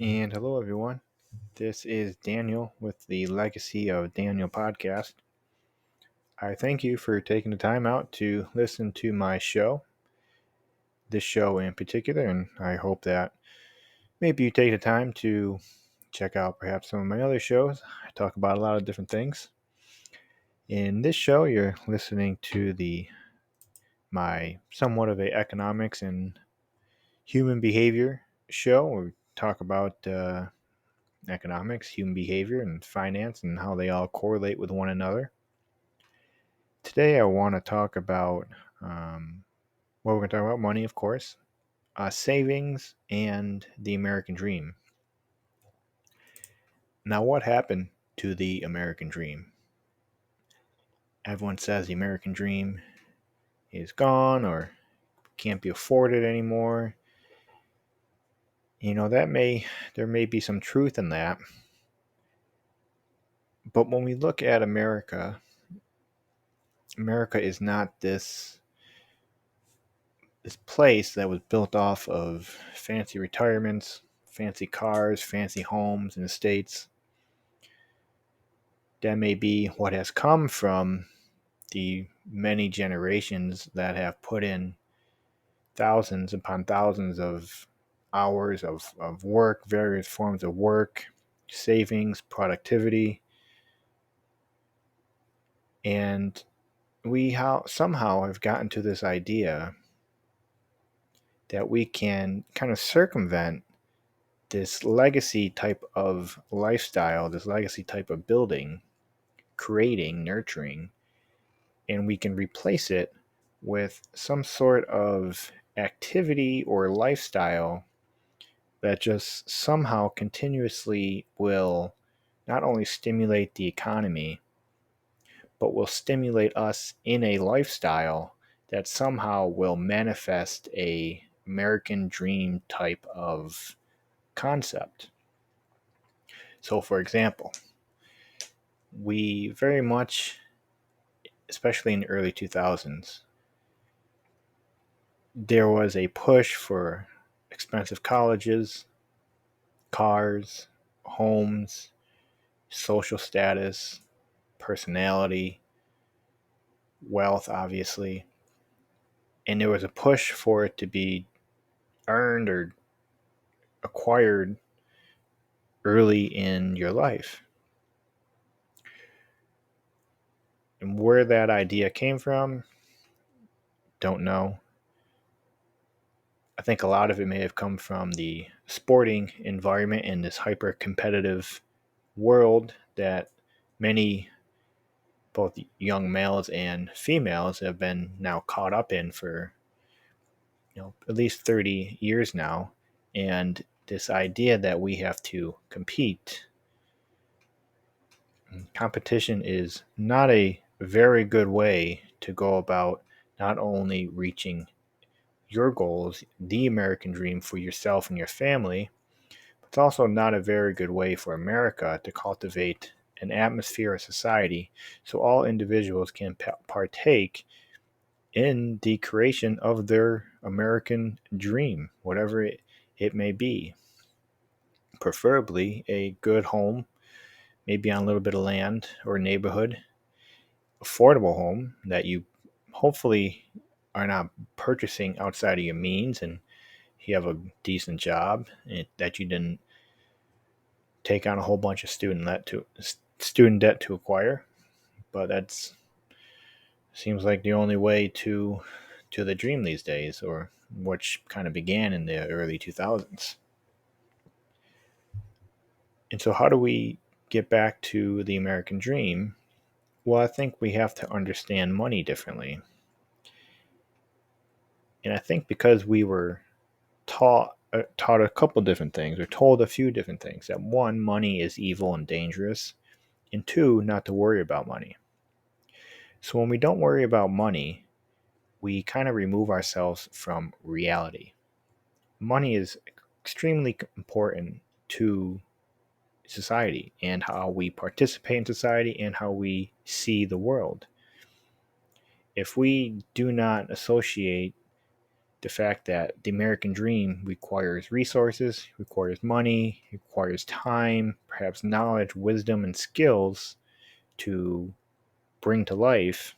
And hello, everyone. This is Daniel with the Legacy of Daniel podcast. I thank you for taking the time out to listen to my show, this show in particular, and I hope that maybe you take the time to check out perhaps some of my other shows. I talk about a lot of different things. In this show, you're listening to my somewhat of a economics and human behavior show. We talk about economics, human behavior, and finance, and how they all correlate with one another. Today, I want to talk about, we're going to talk about money, of course, savings, and the American dream. Now, what happened to the American dream? Everyone says the American dream is gone or can't be afforded anymore. There may be some truth in that. But when we look at America is not this place that was built off of fancy retirements, fancy cars, fancy homes and estates. That may be what has come from the many generations that have put in thousands upon thousands of hours of work, various forms of work, savings, productivity. And we somehow have gotten to this idea that we can kind of circumvent this legacy type of lifestyle, this legacy type of building, creating, nurturing, and we can replace it with some sort of activity or lifestyle that just somehow continuously will not only stimulate the economy, but will stimulate us in a lifestyle that somehow will manifest a American dream type of concept. So, for example, we very much, especially in the early 2000s, there was a push for expensive colleges, cars, homes, social status, personality, wealth, obviously. And there was a push for it to be earned or acquired early in your life. And where that idea came from, don't know. I think a lot of it may have come from the sporting environment in this hyper competitive world that many, both young males and females, have been now caught up in for at least 30 years now. And this idea that we have to compete. Competition is not a very good way to go about not only reaching your goals, the American dream for yourself and your family, but it's also not a very good way for America to cultivate an atmosphere of society so all individuals can partake in the creation of their American dream, whatever it may be. Preferably a good home, maybe on a little bit of land or neighborhood, affordable home that you hopefully are not purchasing outside of your means, and you have a decent job that you didn't take on a whole bunch of student debt to acquire. But that's seems like the only way to the dream these days, or which kind of began in the early 2000s. And so how do we get back to the American dream? Well, I think we have to understand money differently. And I think because we were taught a couple different things, or told a few different things, that one, money is evil and dangerous, and two, not to worry about money. So when we don't worry about money, we kind of remove ourselves from reality. Money is extremely important to society and how we participate in society and how we see the world. If we do not associate the fact that the American dream requires resources, requires money, requires time, perhaps knowledge, wisdom, and skills to bring to life.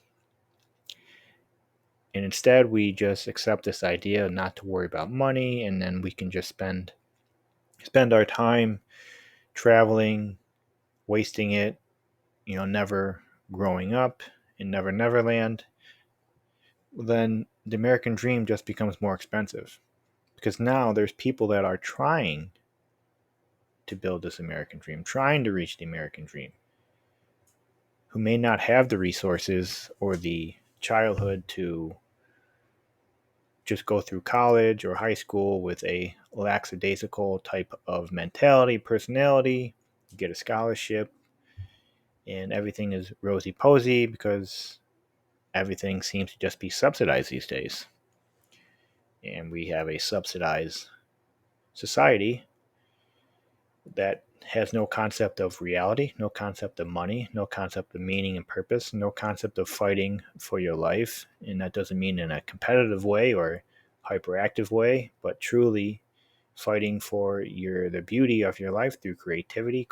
And instead, we just accept this idea not to worry about money, and then we can just spend our time traveling, wasting it, never growing up in Never Neverland. Then the American dream just becomes more expensive because now there's people that are trying to build this American dream, trying to reach the American dream, who may not have the resources or the childhood to just go through college or high school with a lackadaisical type of mentality, personality, get a scholarship, and everything is rosy posy because everything seems to just be subsidized these days. And we have a subsidized society that has no concept of reality, no concept of money, no concept of meaning and purpose, no concept of fighting for your life. And that doesn't mean in a competitive way or hyperactive way, but truly fighting for the beauty of your life through creativity,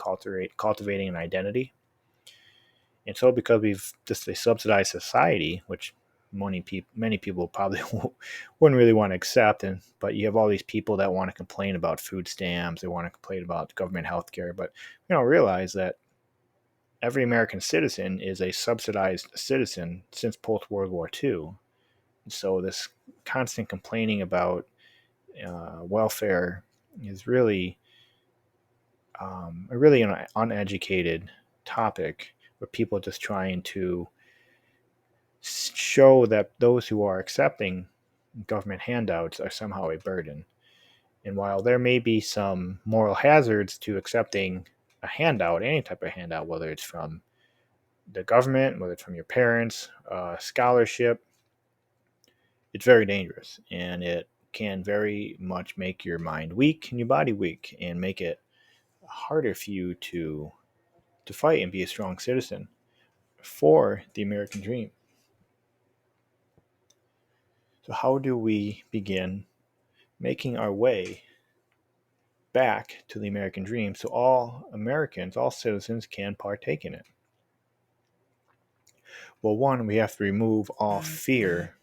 cultivating an identity. And so because we've just a subsidized society, which many people probably wouldn't really want to accept, but you have all these people that want to complain about food stamps, they want to complain about government health care, but realize that every American citizen is a subsidized citizen since post World War II. So this constant complaining about welfare is really a really an uneducated topic, where people are just trying to show that those who are accepting government handouts are somehow a burden. And while there may be some moral hazards to accepting a handout, any type of handout, whether it's from the government, whether it's from your parents, scholarship, it's very dangerous. And it can very much make your mind weak and your body weak and make it harder for you to fight and be a strong citizen for the American dream. So how do we begin making our way back to the American dream so all Americans, all citizens can partake in it? Well, one, we have to remove all fear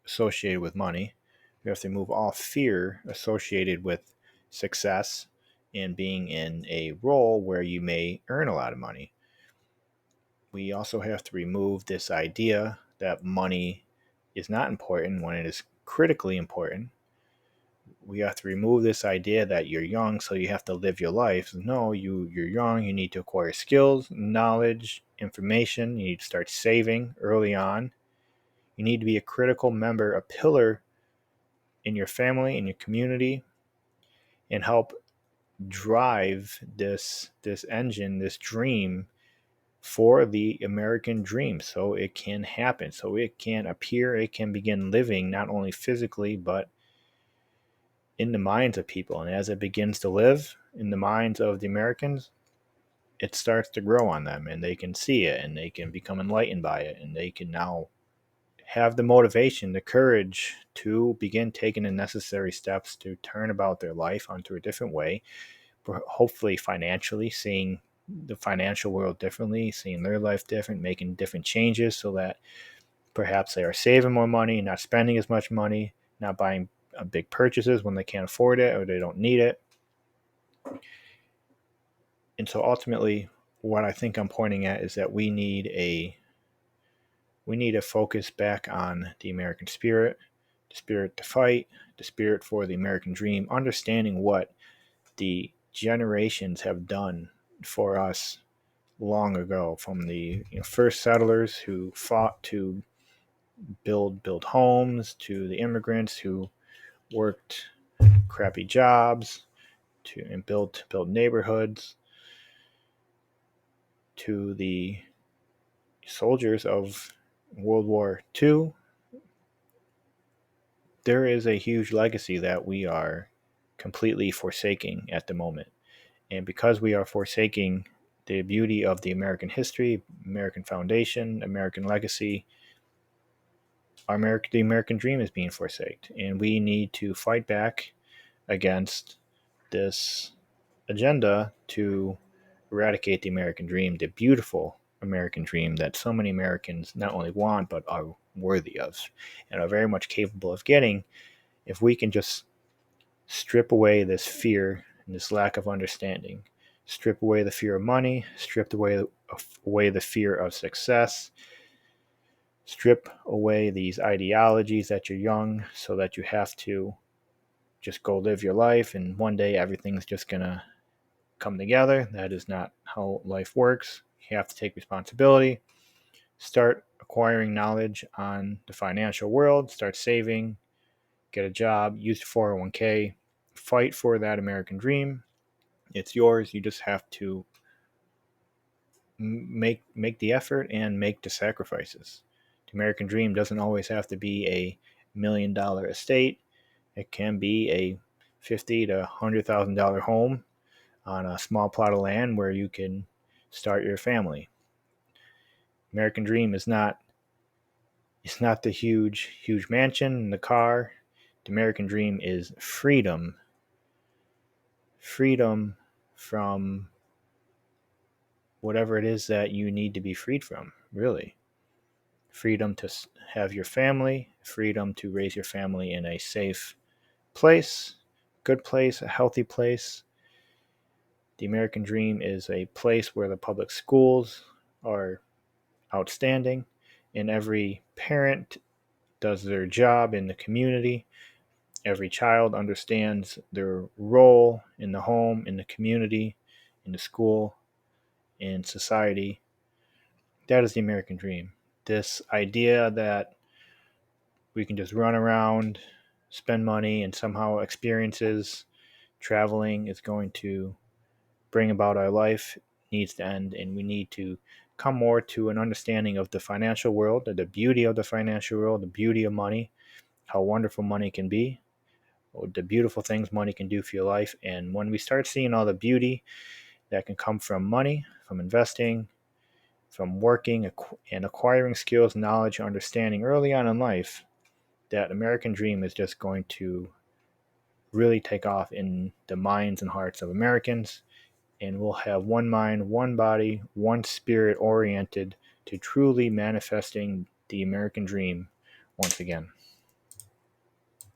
associated with money. We have to remove all fear associated with success and being in a role where you may earn a lot of money. We also have to remove this idea that money is not important when it is critically important. We have to remove this idea that you're young, so you have to live your life. No, you're young, you need to acquire skills, knowledge, information. You need to start saving early on. You need to be a critical member, a pillar in your family, in your community, and help drive this engine, this dream for the American dream, so it can happen, so it can appear, it can begin living not only physically but in the minds of people. And as it begins to live in the minds of the Americans, it starts to grow on them, and they can see it, and they can become enlightened by it, and they can now have the motivation, the courage to begin taking the necessary steps to turn about their life onto a different way, hopefully financially, seeing the financial world differently, seeing their life different, making different changes so that perhaps they are saving more money, not spending as much money, not buying big purchases when they can't afford it or they don't need it. And so ultimately, what I think I'm pointing at is that we need a focus back on the American spirit, the spirit to fight, the spirit for the American dream, understanding what the generations have done for us long ago, from the first settlers who fought to build homes, to the immigrants who worked crappy jobs and built neighborhoods, to the soldiers of World War II. There is a huge legacy that we are completely forsaking at the moment. And because we are forsaking the beauty of the American history, American foundation, American legacy, the American dream is being forsaken, and we need to fight back against this agenda to eradicate the American dream, the beautiful American dream that so many Americans not only want but are worthy of and are very much capable of getting if we can just strip away this fear and this lack of understanding. Strip away the fear of money, strip away the fear of success, strip away these ideologies that you're young so that you have to just go live your life and one day everything's just going to come together. That is not how life works. You have to take responsibility, start acquiring knowledge on the financial world, start saving, get a job, use 401k, fight for that American dream. It's yours. You just have to make the effort and make the sacrifices. The American dream doesn't always have to be $1 million estate. It can be a $50,000 to $100,000 home on a small plot of land where you can start your family. American dream is not the huge mansion and the car. The American dream is freedom. Freedom from whatever it is that you need to be freed from, really. Freedom to have your family, freedom to raise your family in a safe place, good place, a healthy place. The American dream is a place where the public schools are outstanding and every parent does their job in the community. Every child understands their role in the home, in the community, in the school, in society. That is the American dream. This idea that we can just run around, spend money, and somehow experiences, traveling is going to bring about our life needs to end, and we need to come more to an understanding of the financial world, the beauty of the financial world, the beauty of money, how wonderful money can be, the beautiful things money can do for your life. And when we start seeing all the beauty that can come from money, from investing, from working and acquiring skills, knowledge, understanding early on in life, that American dream is just going to really take off in the minds and hearts of Americans. And we'll have one mind, one body, one spirit oriented to truly manifesting the American dream once again.